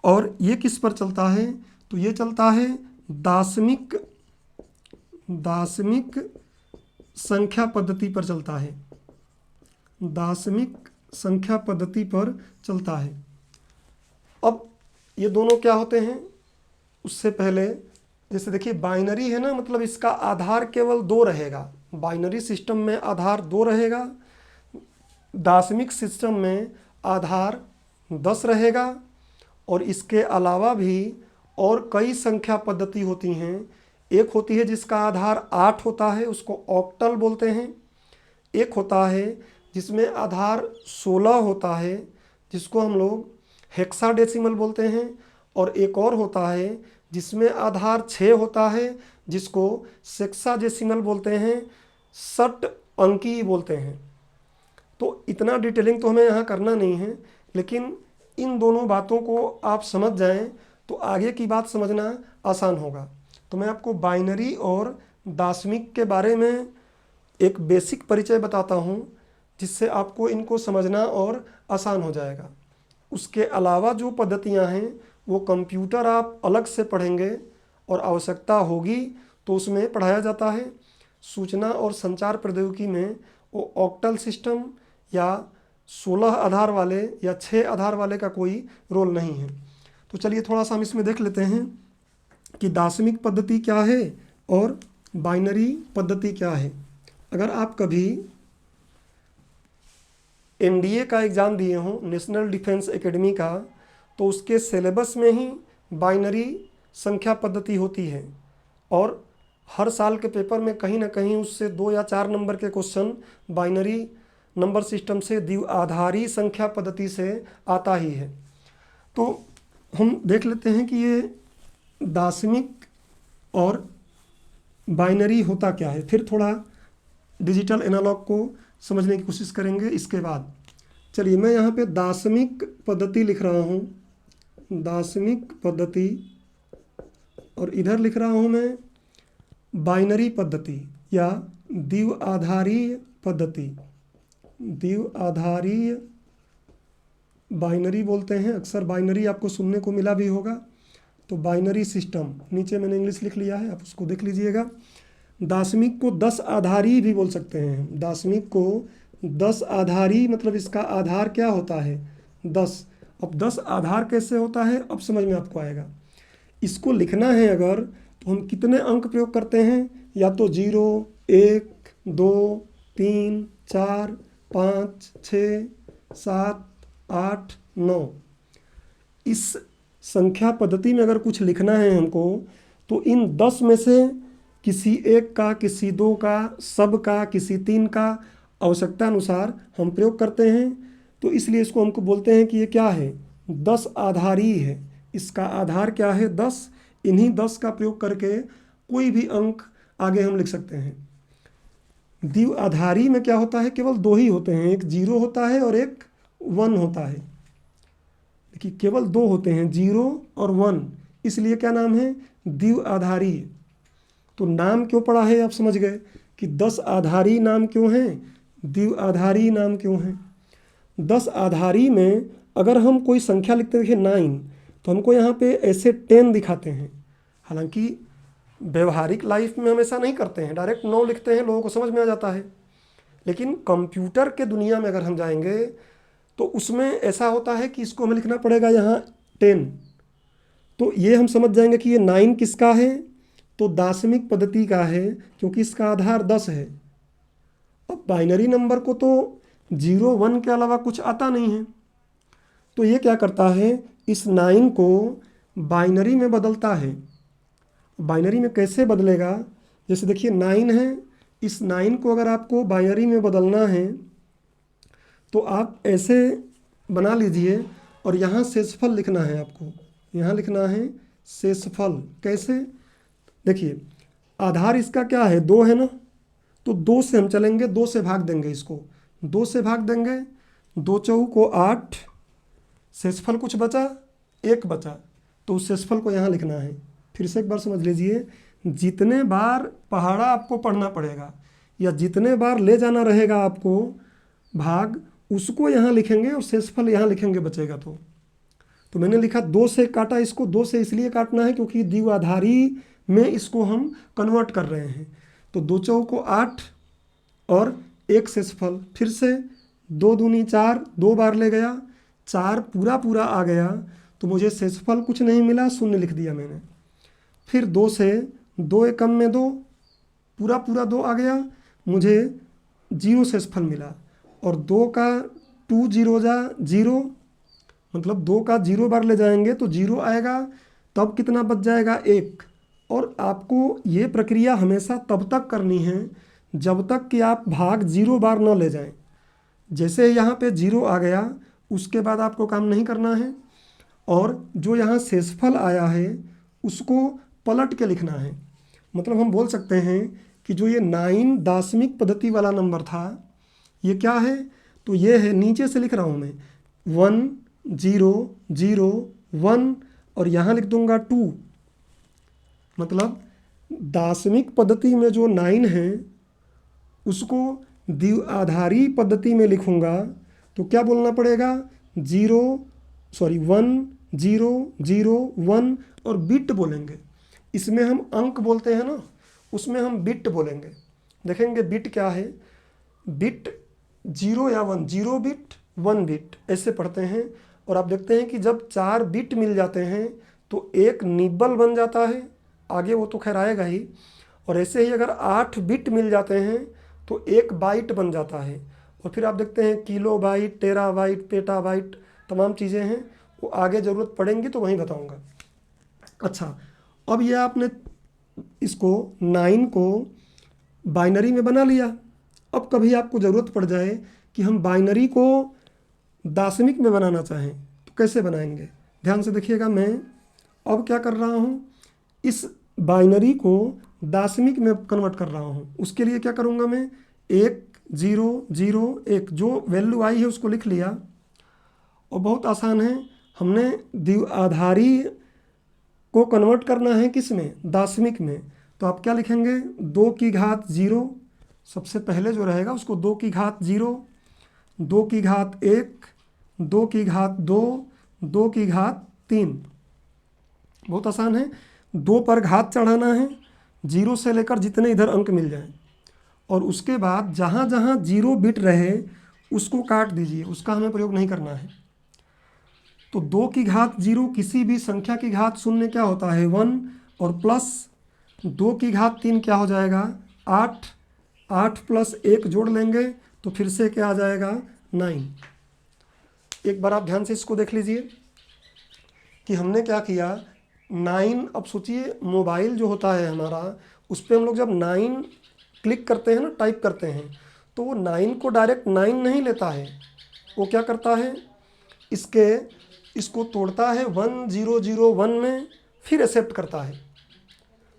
और ये किस पर चलता है, तो ये चलता है दाशमिक संख्या पद्धति पर चलता है, दाशमिक संख्या पद्धति पर चलता है। अब ये दोनों क्या होते हैं, उससे पहले जैसे देखिए बाइनरी है ना, मतलब इसका आधार केवल 2 रहेगा, बाइनरी सिस्टम में आधार 2 रहेगा, दाशमिक सिस्टम में आधार 10 रहेगा। और इसके अलावा भी और कई संख्या पद्धति होती हैं। एक होती है जिसका आधार 8 होता है, उसको ऑक्टल बोलते हैं। एक होता है जिसमें आधार 16 होता है, जिसको हम लोग हेक्साडेसिमल बोलते हैं। और एक और होता है जिसमें आधार 6 होता है, जिसको सेक्साडेसिमल बोलते हैं, षट अंकी बोलते हैं। तो इतना डिटेलिंग तो हमें यहाँ करना नहीं है, लेकिन इन दोनों बातों को आप समझ जाएं तो आगे की बात समझना आसान होगा। तो मैं आपको बाइनरी और दाशमिक के बारे में एक बेसिक परिचय बताता हूँ, जिससे आपको इनको समझना और आसान हो जाएगा। उसके अलावा जो पद्धतियां हैं वो कंप्यूटर आप अलग से पढ़ेंगे और आवश्यकता होगी तो उसमें पढ़ाया जाता है। सूचना और संचार प्रौद्योगिकी में वो ऑक्टल सिस्टम या 16 आधार वाले या 6 आधार वाले का कोई रोल नहीं है। तो चलिए थोड़ा सा हम इसमें देख लेते हैं कि दार्शनिक पद्धति क्या है और बाइनरी पद्धति क्या है। अगर आप कभी एनडीए का एग्ज़ाम दिए हों, नेशनल डिफेंस एकेडमी का, तो उसके सिलेबस में ही बाइनरी संख्या पद्धति होती है और हर साल के पेपर में कहीं ना कहीं उससे 2 या 4 नंबर के क्वेश्चन बाइनरी नंबर सिस्टम से द्विआधारी संख्या पद्धति से आता ही है। तो हम देख लेते हैं कि ये दार्शनिक और बाइनरी होता क्या है, फिर थोड़ा डिजिटल एनालॉग को समझने की कोशिश करेंगे। इसके बाद चलिए मैं यहाँ पे दार्शनिक पद्धति लिख रहा हूँ, दार्शनिक पद्धति, और इधर लिख रहा हूँ मैं बाइनरी पद्धति या द्विआधारीय पद्धति। द्विआधारीय बाइनरी बोलते हैं, अक्सर बाइनरी आपको सुनने को मिला भी होगा। तो बाइनरी सिस्टम, नीचे मैंने इंग्लिश लिख लिया है, आप उसको देख लीजिएगा। दार्शनिक को 10 आधारी भी बोल सकते हैं। दार्शनिक को 10 आधारी मतलब इसका आधार क्या होता है, 10। अब 10 आधार कैसे होता है अब समझ में आपको आएगा। इसको लिखना है अगर, तो हम कितने अंक प्रयोग करते हैं, या तो 0, 1, 2, 3, 4, 5, 6, 7, 8, 9। इस संख्या पद्धति में अगर कुछ लिखना है हमको, तो इन 10 में से किसी एक का, किसी 2 का, सब का, किसी 3 का आवश्यकता अनुसार हम प्रयोग करते हैं। तो इसलिए इसको हमको बोलते हैं कि ये क्या है, 10 आधारी है। इसका आधार क्या है, 10। इन्हीं 10 का प्रयोग करके कोई भी अंक आगे हम लिख सकते हैं। द्विआधारी में क्या होता है, केवल 2 ही होते हैं, एक 0 होता है और एक 1 होता है। देखिए केवल 2 होते हैं, 0 और 1, इसलिए क्या नाम है, द्विआधारी। तो नाम क्यों पड़ा है आप समझ गए कि 10 आधारी नाम क्यों है, द्विआधारी नाम क्यों है। 10 आधारी में अगर हम कोई संख्या लिखते देखिए 9, तो हमको यहाँ पे ऐसे 10 दिखाते हैं। हालांकि व्यवहारिक लाइफ में हम ऐसा नहीं करते हैं, डायरेक्ट 9 लिखते हैं, लोगों को समझ में आ जाता है। लेकिन कंप्यूटर के दुनिया में अगर हम जाएंगे तो उसमें ऐसा होता है कि इसको हमें लिखना पड़ेगा यहाँ 10। तो ये हम समझ जाएंगे कि ये 9 किसका है, तो दार्शनिक पद्धति का है, क्योंकि इसका आधार 10 है। अब बाइनरी नंबर को तो 0, 1 के अलावा कुछ आता नहीं है। तो ये क्या करता है, इस 9 को बाइनरी में बदलता है। बाइनरी में कैसे बदलेगा, जैसे देखिए 9 है, इस 9 को अगर आपको बाइनरी में बदलना है तो आप ऐसे बना लीजिए और यहाँ शेषफल लिखना है आपको। यहाँ लिखना है शेषफल। कैसे, देखिए आधार इसका क्या है, 2 है ना, तो 2 से हम चलेंगे, 2 से भाग देंगे इसको, 2 से भाग देंगे, 2 चौक को 8, शेषफल कुछ बचा, 1 बचा, तो उस शेषफल को यहाँ लिखना है। फिर से एक बार समझ लीजिए, जितने बार पहाड़ा आपको पढ़ना पड़ेगा या जितने बार ले जाना रहेगा आपको भाग, उसको यहाँ लिखेंगे और शेषफल यहाँ लिखेंगे बचेगा। तो मैंने लिखा 2 से काटा इसको, 2 से इसलिए काटना है क्योंकि द्विआधारी में इसको हम कन्वर्ट कर रहे हैं। तो 2 चौक को 8 और 1 शेषफल, फिर से 2 दूनी 4, 2 बार ले गया, 4 पूरा पूरा आ गया, तो मुझे शेषफल कुछ नहीं मिला, 0 लिख दिया मैंने। फिर 2 से 2 एकम में 2, पूरा पूरा 2 आ गया, मुझे 0 शेषफल मिला। और 2 का 2 0 जा 0, मतलब 2 का 0 बार ले जाएंगे तो 0 आएगा, तब कितना बच जाएगा, 1। और आपको ये प्रक्रिया हमेशा तब तक करनी है जब तक कि आप भाग 0 बार न ले जाएं। जैसे यहाँ पे 0 आ गया, उसके बाद आपको काम नहीं करना है, और जो यहाँ शेषफल आया है उसको पलट के लिखना है। मतलब हम बोल सकते हैं कि जो ये 9 दार्शनिक पद्धति वाला नंबर था, ये क्या है, तो ये है, नीचे से लिख रहा हूँ मैं, 1 0 0 1, और यहाँ लिख दूंगा 2। मतलब दार्शनिक पद्धति में जो 9 है उसको द्विआधारी पद्धति में लिखूंगा तो क्या बोलना पड़ेगा, 1 0 0 1 और बिट बोलेंगे। इसमें हम अंक बोलते हैं ना, उसमें हम बिट बोलेंगे। देखेंगे बिट क्या है, बिट 0 या 1, 0 बिट 1 बिट ऐसे पढ़ते हैं। और आप देखते हैं कि जब 4 बिट मिल जाते हैं तो एक निबल बन जाता है, आगे वो तो खैर आएगा ही। और ऐसे ही अगर 8 बिट मिल जाते हैं तो एक बाइट बन जाता है। और फिर आप देखते हैं किलो बाइट, टेरा बाइट, पेटा बाइट, तमाम चीज़ें हैं, वो आगे ज़रूरत पड़ेंगी तो वहीं बताऊंगा। अच्छा, अब ये आपने इसको 9 को बाइनरी में बना लिया। अब कभी आपको ज़रूरत पड़ जाए कि हम बाइनरी को दाशमिक में बनाना चाहें तो कैसे बनाएंगे, ध्यान से देखिएगा। मैं अब क्या कर रहा हूँ, इस बाइनरी को दाशमिक में कन्वर्ट कर रहा हूँ। उसके लिए क्या करूँगा मैं, 1 0 0 1 जो वैल्यू आई है उसको लिख लिया। और बहुत आसान है, हमने आधारी को कन्वर्ट करना है किस में, दाशमिक में। तो आप क्या लिखेंगे, 2 की घात 0, सबसे पहले जो रहेगा उसको 2 की घात 0, 2 की घात 1, 2 की घात 2, 2 की घात 3। बहुत आसान है, 2 पर घात चढ़ाना है, 0 से लेकर जितने इधर अंक मिल जाएं। और उसके बाद जहाँ जहाँ 0 बिट रहे उसको काट दीजिए, उसका हमें प्रयोग नहीं करना है। तो 2 की घात 0, किसी भी संख्या की घात शून्य क्या होता है, 1, और प्लस 2 की घात 3 क्या हो जाएगा, 8, 8 प्लस 1 जोड़ लेंगे तो फिर से क्या आ जाएगा, 9। एक बार आप ध्यान से इसको देख लीजिए कि हमने क्या किया, 9। अब सोचिए मोबाइल जो होता है हमारा, उस पर हम लोग जब 9 क्लिक करते हैं ना, टाइप करते हैं, तो वो 9 को डायरेक्ट 9 नहीं लेता है, वो क्या करता है, इसको तोड़ता है 1001 में, फिर एक्सेप्ट करता है।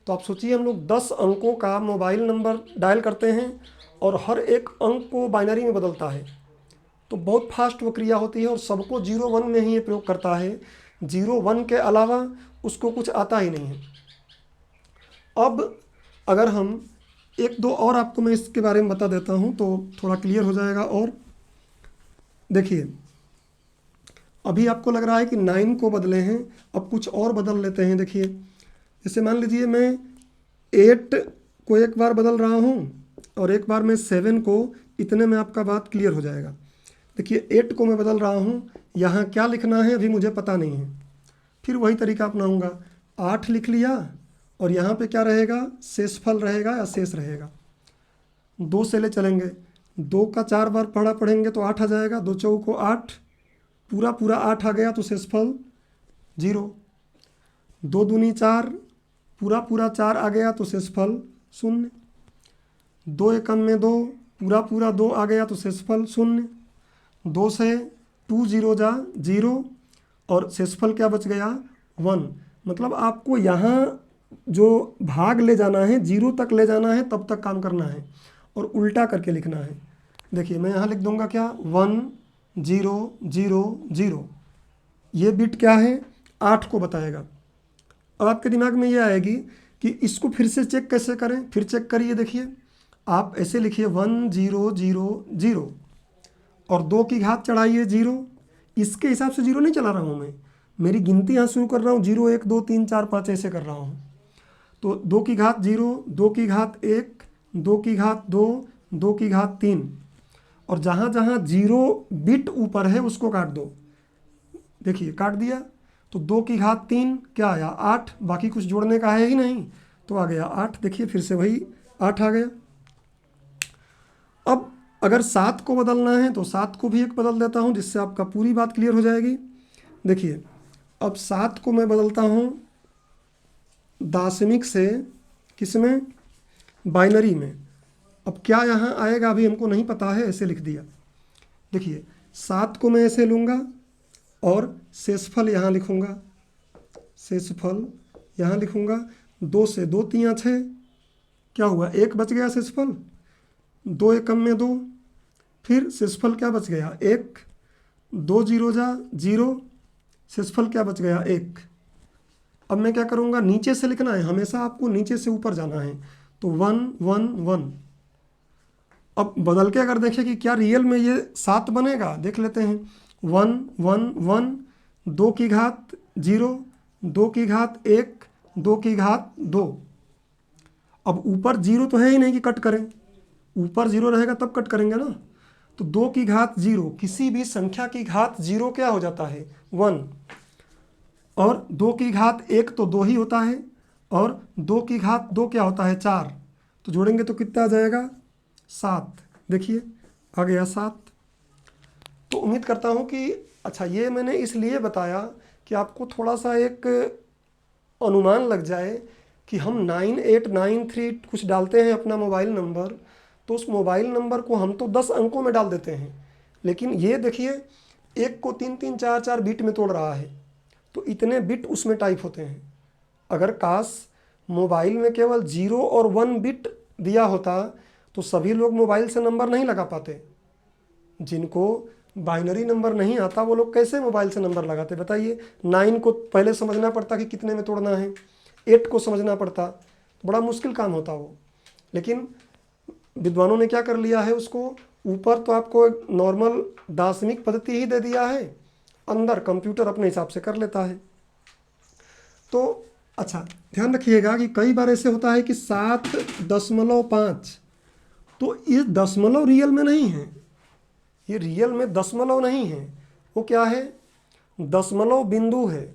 तो आप सोचिए हम लोग 10 अंकों का मोबाइल नंबर डायल करते हैं और हर एक अंक को बाइनरी में बदलता है, तो बहुत फास्ट वो क्रिया होती है और सबको 0 1 में ही ये प्रयोग करता है। 0 1 के अलावा उसको कुछ आता ही नहीं है। अब अगर हम 1 2 और आपको मैं इसके बारे में बता देता हूँ तो थोड़ा क्लियर हो जाएगा। और देखिए, अभी आपको लग रहा है कि 9 को बदले हैं, अब कुछ और बदल लेते हैं। देखिए, जैसे मान लीजिए मैं 8 को एक बार बदल रहा हूँ और एक बार मैं 7 को, इतने में आपका बात क्लियर हो जाएगा। देखिए 8 को मैं बदल रहा हूँ, यहाँ क्या लिखना है अभी मुझे पता नहीं है, फिर वही तरीका अपनाऊँगा। 8 लिख लिया और यहाँ पे क्या रहेगा, शेषफल रहेगा या शेष रहेगा। 2 से ले चलेंगे, 2 का 4 बार पढ़ेंगे तो 8 आ जाएगा, 2 चौको 8, पूरा 8 आ गया तो शेषफल 0। 2 दूनी 4, पूरा 4 आ गया तो शेषफल 0। 2 एकम में 2, पूरा 2 आ गया तो शेषफल 0। 2 से 2 0 जा 0 और शेषफल क्या बच गया, 1। मतलब आपको यहाँ जो भाग ले जाना है, 0 तक ले जाना है, तब तक काम करना है और उल्टा करके लिखना है। देखिए मैं यहाँ लिख दूंगा क्या, 1 0 0 0। ये बिट क्या है, 8 को बताएगा। अब आपके दिमाग में ये आएगी कि इसको फिर से चेक कैसे करें, फिर चेक करिए। देखिए आप ऐसे लिखिए 1 0 0 0 और 2 की घात चढ़ाइए 0। इसके हिसाब से 0 नहीं चला रहा हूँ मैं, मेरी गिनती यहाँ शुरू कर रहा हूँ, 0 1 2 3 4 5 ऐसे कर रहा हूँ। तो 2 की घात 0, 2 की घात 1, 2 की घात 2, 2 की घात 3, और जहाँ जहाँ 0 बिट ऊपर है उसको काट दो। देखिए काट दिया तो 2 की घात 3 क्या आया, 8, बाकी कुछ जोड़ने का है ही नहीं तो आ गया 8। देखिए फिर से वही 8 आ गया। अब अगर 7 को बदलना है तो 7 को भी एक बदल देता हूँ जिससे आपका पूरी बात क्लियर हो जाएगी। देखिए अब 7 को मैं बदलता हूँ दाशमिक से, किसमें, बाइनरी में। अब क्या यहाँ आएगा अभी हमको नहीं पता है, ऐसे लिख दिया। देखिए 7 को मैं ऐसे लूँगा और शेषफल यहाँ लिखूँगा, शेषफल यहाँ लिखूँगा। 2 से 2 3 6, क्या हुआ, 1 बच गया शेषफल, 2 एकम में 2, फिर शेषफल क्या बच गया, 1, 2 0 जा 0, शेषफल क्या बच गया, 1। अब मैं क्या करूँगा, नीचे से लिखना है, हमेशा आपको नीचे से ऊपर जाना है, तो 1 1 1। अब बदल के अगर देखें कि क्या रियल में ये 7 बनेगा, देख लेते हैं। 1 1 1, 2 की घात 0, 2 की घात 1, 2 की घात 2। अब ऊपर 0 तो है ही नहीं कि कट करें, ऊपर 0 रहेगा तब कट करेंगे ना। तो 2 की घात 0, किसी भी संख्या की घात 0 क्या हो जाता है, 1। और 2 की घात 1 तो 2 ही होता है, और 2 की घात 2 क्या होता है, 4। तो जोड़ेंगे तो कितना आ जाएगा, 7। देखिए आ गया 7। तो उम्मीद करता हूँ कि अच्छा, ये मैंने इसलिए बताया कि आपको थोड़ा सा एक अनुमान लग जाए कि हम 9893 कुछ डालते हैं अपना मोबाइल नंबर, तो उस मोबाइल नंबर को हम तो 10 अंकों में डाल देते हैं, लेकिन ये देखिए एक को 3 3 4 4 बिट में तोड़ रहा है। तो इतने बिट उसमें टाइप होते हैं। अगर काश मोबाइल में केवल 0 और 1 बिट दिया होता तो सभी लोग मोबाइल से नंबर नहीं लगा पाते। जिनको बाइनरी नंबर नहीं आता वो लोग कैसे मोबाइल से नंबर लगाते, बताइए। 9 को पहले समझना पड़ता कि कितने में तोड़ना है, 8 को समझना पड़ता, तो बड़ा मुश्किल काम होता वो। लेकिन विद्वानों ने क्या कर लिया है, उसको ऊपर तो आपको एक नॉर्मल दार्शनिक पद्धति ही दे दिया है, अंदर कंप्यूटर अपने हिसाब से कर लेता है। तो अच्छा ध्यान रखिएगा कि कई बार ऐसे होता है कि 7.5, तो ये दशमलव रियल में नहीं है, ये रियल में दशमलव नहीं है, वो क्या है, दशमलव बिंदु है,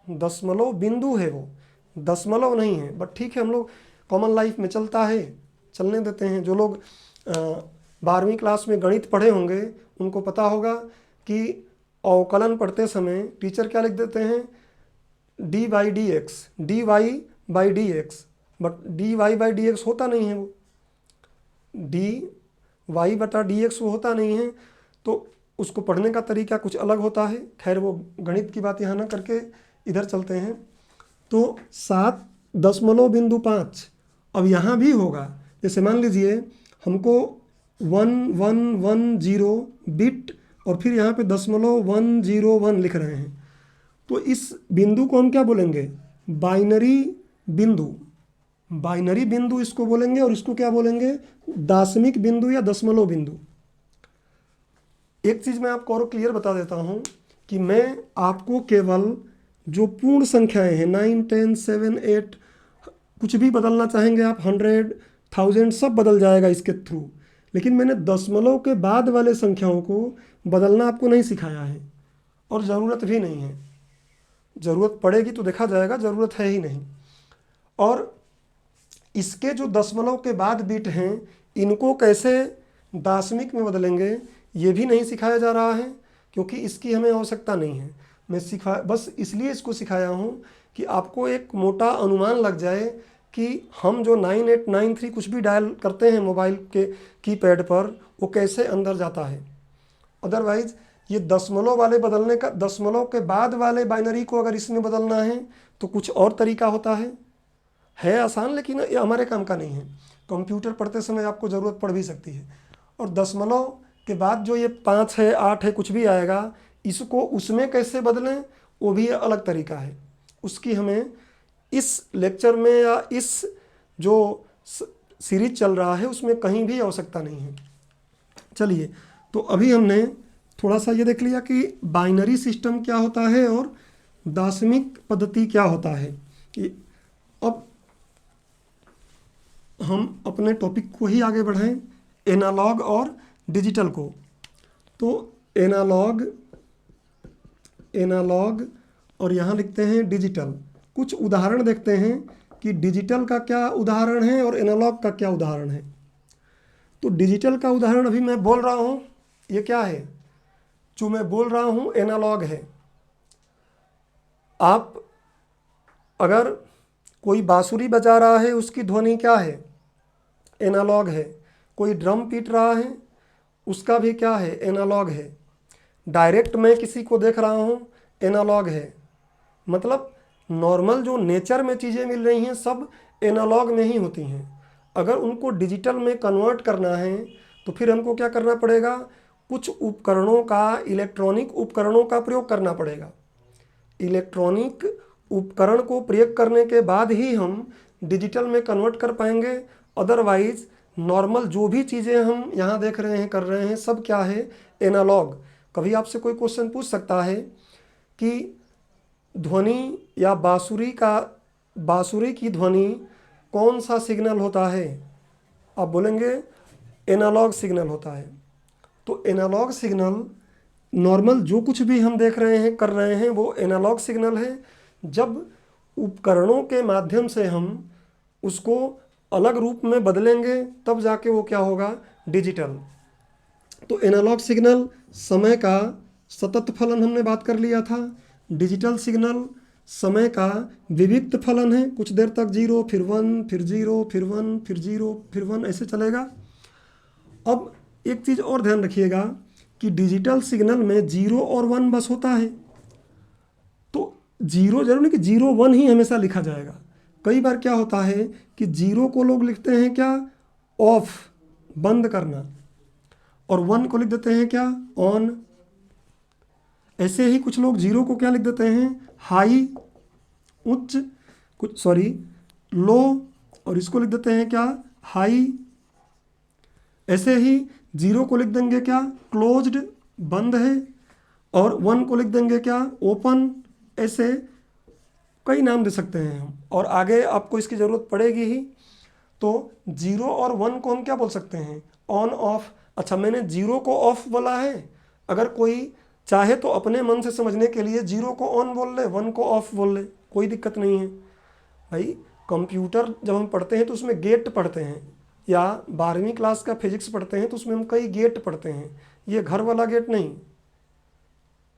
दशमलव बिंदु है वो, दशमलव नहीं है। बट ठीक है, हम लोग कॉमन लाइफ में चलता है, चलने देते हैं। जो लोग 12वीं क्लास में गणित पढ़े होंगे उनको पता होगा कि अवकलन पढ़ते समय टीचर क्या लिख देते हैं, dy by dx, dy by dx, but dy by dx होता नहीं है, वो dy बटा dx वो होता नहीं है। तो उसको पढ़ने का तरीका कुछ अलग होता है। खैर वो गणित की बात यहाँ ना करके इधर चलते हैं। तो 7.5 अब यहाँ भी होगा। जैसे मान लीजिए हमको 1110 बिट और फिर यहाँ पे 0.101 लिख रहे हैं, तो इस बिंदु को हम क्या बोलेंगे, बाइनरी बिंदु। बाइनरी बिंदु इसको बोलेंगे, और इसको क्या बोलेंगे, दाशमिक बिंदु या दशमलव बिंदु। एक चीज़ मैं आपको और क्लियर बता देता हूँ कि मैं आपको केवल जो पूर्ण संख्याएं हैं 9 10 7 8, कुछ भी बदलना चाहेंगे आप, 100 1000 सब बदल जाएगा इसके थ्रू, लेकिन मैंने दशमलव के बाद वाले संख्याओं को बदलना आपको नहीं सिखाया है, और ज़रूरत भी नहीं है। ज़रूरत पड़ेगी तो देखा जाएगा, ज़रूरत है ही नहीं। और इसके जो दशमलव के बाद बिट हैं इनको कैसे दाशमिक में बदलेंगे ये भी नहीं सिखाया जा रहा है, क्योंकि इसकी हमें आवश्यकता नहीं है। मैं बस इसलिए इसको सिखाया हूँ कि आपको एक मोटा अनुमान लग जाए कि हम जो 9893 कुछ भी डायल करते हैं मोबाइल के कीपैड पर वो कैसे अंदर जाता है। अदरवाइज़ ये दशमलव वाले बदलने का, दशमलव के बाद वाले बाइनरी को अगर इसमें बदलना है तो कुछ और तरीका होता है आसान, लेकिन ये हमारे काम का नहीं है। कंप्यूटर पढ़ते समय आपको ज़रूरत पड़ भी सकती है। और दशमलव के बाद जो ये 5 है 8 है कुछ भी आएगा, इसको उसमें कैसे बदलें वो भी अलग तरीका है। उसकी हमें इस लेक्चर में या इस जो सीरीज चल रहा है उसमें कहीं भी आवश्यकता नहीं है। चलिए, तो अभी हमने थोड़ा सा ये देख लिया कि बाइनरी सिस्टम क्या होता है और दाशमिक पद्धति क्या होता है। कि अब हम अपने टॉपिक को ही आगे बढ़ाएं, एनालॉग और डिजिटल को। तो एनालॉग और यहाँ लिखते हैं डिजिटल। कुछ उदाहरण देखते हैं कि डिजिटल का क्या उदाहरण है और एनालॉग का क्या उदाहरण है। तो डिजिटल का उदाहरण अभी मैं बोल रहा हूँ, ये क्या है, जो मैं बोल रहा हूँ एनालॉग है। आप अगर कोई बांसुरी बजा रहा है उसकी ध्वनि क्या है, एनालॉग है। कोई ड्रम पीट रहा है उसका भी क्या है, एनालॉग है। डायरेक्ट मैं किसी को देख रहा हूँ, एनालॉग है। मतलब नॉर्मल जो नेचर में चीज़ें मिल रही हैं सब एनालॉग में ही होती हैं। अगर उनको डिजिटल में कन्वर्ट करना है तो फिर हमको क्या करना पड़ेगा, कुछ उपकरणों का, इलेक्ट्रॉनिक उपकरणों का प्रयोग करना पड़ेगा। इलेक्ट्रॉनिक उपकरण को प्रयोग करने के बाद ही हम डिजिटल में कन्वर्ट कर पाएंगे। अदरवाइज नॉर्मल जो भी चीज़ें हम यहाँ देख रहे हैं, कर रहे हैं, सब क्या है, एनालॉग। कभी आपसे कोई क्वेश्चन पूछ सकता है कि ध्वनि या बांसुरी की ध्वनि कौन सा सिग्नल होता है, आप बोलेंगे एनालॉग सिग्नल होता है। तो एनालॉग सिग्नल नॉर्मल जो कुछ भी हम देख रहे हैं, कर रहे हैं, वो एनालॉग सिग्नल है। जब उपकरणों के माध्यम से हम उसको अलग रूप में बदलेंगे तब जाके वो क्या होगा, डिजिटल। तो एनालॉग सिग्नल समय का सतत फलन हमने बात कर लिया था। डिजिटल सिग्नल समय का विविक्त फलन है, कुछ देर तक 0 फिर 1 फिर 0 फिर 1 फिर 0 फिर 1 ऐसे चलेगा। अब एक चीज़ और ध्यान रखिएगा कि डिजिटल सिग्नल में 0 और 1 बस होता है। तो 0 जरूर नहीं कि 0 1 ही हमेशा लिखा जाएगा। कई बार क्या होता है कि 0 को लोग लिखते हैं क्या, ऑफ, बंद करना, और 1 को लिख देते हैं क्या, ऑन। ऐसे ही कुछ लोग 0 को क्या लिख देते हैं, हाई, उच्च, कुछ सॉरी लो, और इसको लिख देते हैं क्या, हाई। ऐसे ही 0 को लिख देंगे क्या, क्लोज्ड, बंद है, और 1 को लिख देंगे क्या, ओपन। ऐसे कई नाम दे सकते हैं हम, और आगे आपको इसकी ज़रूरत पड़ेगी ही। तो 0 और 1 को हम क्या बोल सकते हैं, ऑन ऑफ। अच्छा, मैंने 0 को ऑफ बोला है, अगर कोई चाहे तो अपने मन से समझने के लिए 0 को ऑन बोल ले, 1 को ऑफ बोल ले, कोई दिक्कत नहीं है भाई। कंप्यूटर जब हम पढ़ते हैं तो उसमें गेट पढ़ते हैं, या 12वीं क्लास का फिजिक्स पढ़ते हैं तो उसमें हम कई गेट पढ़ते हैं। ये घर वाला गेट नहीं,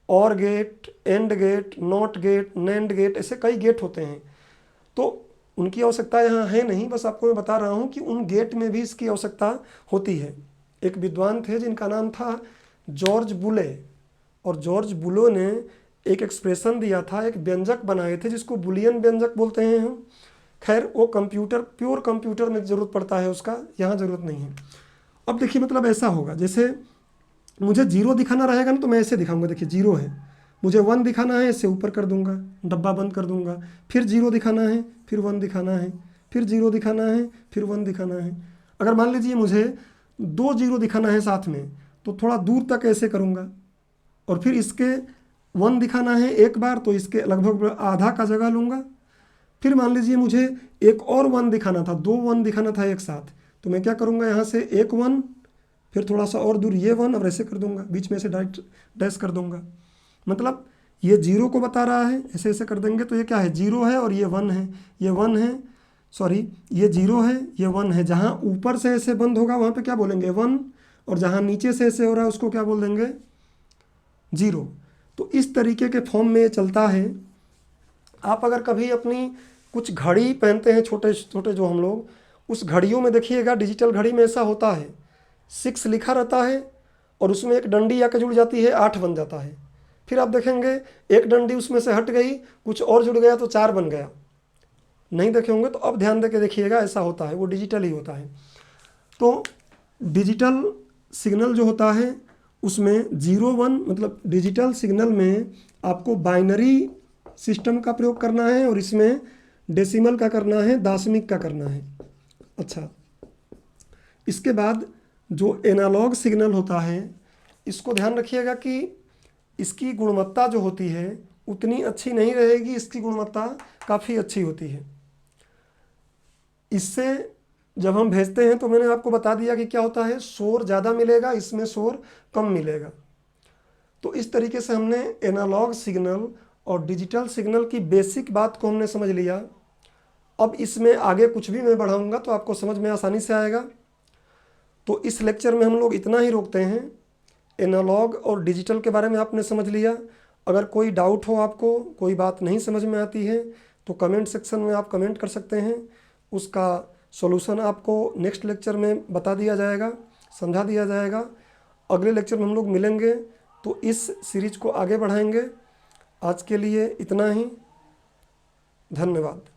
OR gate, AND gate, NOT gate, NAND gate, ऐसे कई गेट होते हैं। तो उनकी आवश्यकता यहाँ है नहीं, बस आपको मैं बता रहा हूँ कि उन गेट में भी इसकी आवश्यकता होती है। एक विद्वान थे जिनका नाम था जॉर्ज बुले, और जॉर्ज बुलो ने एक एक्सप्रेशन दिया था, एक व्यंजक बनाए थे जिसको बुलियन व्यंजक बोलते हैं हम। खैर वो कंप्यूटर, प्योर कंप्यूटर में ज़रूरत पड़ता है उसका, यहाँ ज़रूरत नहीं है। अब देखिए, मतलब ऐसा होगा जैसे मुझे 0 दिखाना रहेगा ना, तो मैं ऐसे दिखाऊंगा, देखिए 0 है। मुझे 1 दिखाना है, इससे ऊपर कर दूंगा, डब्बा बंद कर दूंगा। फिर 0 दिखाना है, फिर 1 दिखाना है, फिर 0 दिखाना है, फिर 1 दिखाना है। अगर मान लीजिए मुझे 2 0 दिखाना है साथ में, तो थोड़ा दूर तक ऐसे करूँगा, और फिर इसके 1 दिखाना है एक बार, तो इसके लगभग आधा का जगह लूँगा। फिर मान लीजिए मुझे एक और 1 दिखाना था, 2 1 दिखाना था एक साथ, तो मैं क्या करूँगा, यहाँ से एक 1, फिर थोड़ा सा और दूर ये 1, और ऐसे कर दूंगा, बीच में से डायरेक्ट डैश कर दूंगा। मतलब ये 0 को बता रहा है, ऐसे ऐसे कर देंगे तो ये क्या है, 0 है, और ये 1 है, ये 1 है, सॉरी ये 0 है, ये 1 है। जहाँ ऊपर से ऐसे बंद होगा वहाँ पे क्या बोलेंगे, 1, और जहाँ नीचे से ऐसे हो रहा है उसको क्या बोल देंगे, 0। तो इस तरीके के फॉर्म में ये चलता है। आप अगर कभी अपनी कुछ घड़ी पहनते हैं, छोटे छोटे जो हम लोग, उस घड़ियों में देखिएगा, डिजिटल घड़ी में ऐसा होता है, 6 लिखा रहता है, और उसमें एक डंडी आकर जुड़ जाती है, 8 बन जाता है। फिर आप देखेंगे एक डंडी उसमें से हट गई, कुछ और जुड़ गया तो 4 बन गया। नहीं देखे होंगे तो अब ध्यान देके देखिएगा, ऐसा होता है, वो डिजिटल ही होता है। तो डिजिटल सिग्नल जो होता है उसमें 0 1, मतलब डिजिटल सिग्नल में आपको बाइनरी सिस्टम का प्रयोग करना है, और इसमें डेसिमल का करना है, दशमिक का करना है। अच्छा, इसके बाद जो एनालॉग सिग्नल होता है, इसको ध्यान रखिएगा कि इसकी गुणवत्ता जो होती है उतनी अच्छी नहीं रहेगी, इसकी गुणवत्ता काफ़ी अच्छी होती है। इससे जब हम भेजते हैं तो मैंने आपको बता दिया कि क्या होता है, शोर ज़्यादा मिलेगा, इसमें शोर कम मिलेगा। तो इस तरीके से हमने एनालॉग सिग्नल और डिजिटल सिग्नल की बेसिक बात को हमने समझ लिया। अब इसमें आगे कुछ भी मैं बढ़ाऊंगा तो आपको समझ में आसानी से आएगा। तो इस लेक्चर में हम लोग इतना ही रोकते हैं। एनालॉग और डिजिटल के बारे में आपने समझ लिया। अगर कोई डाउट हो, आपको कोई बात नहीं समझ में आती है, तो कमेंट सेक्शन में आप कमेंट कर सकते हैं। उसका सॉल्यूशन आपको नेक्स्ट लेक्चर में बता दिया जाएगा, समझा दिया जाएगा। अगले लेक्चर में हम लोग मिलेंगे तो इस सीरीज को आगे बढ़ाएंगे। आज के लिए इतना ही, धन्यवाद।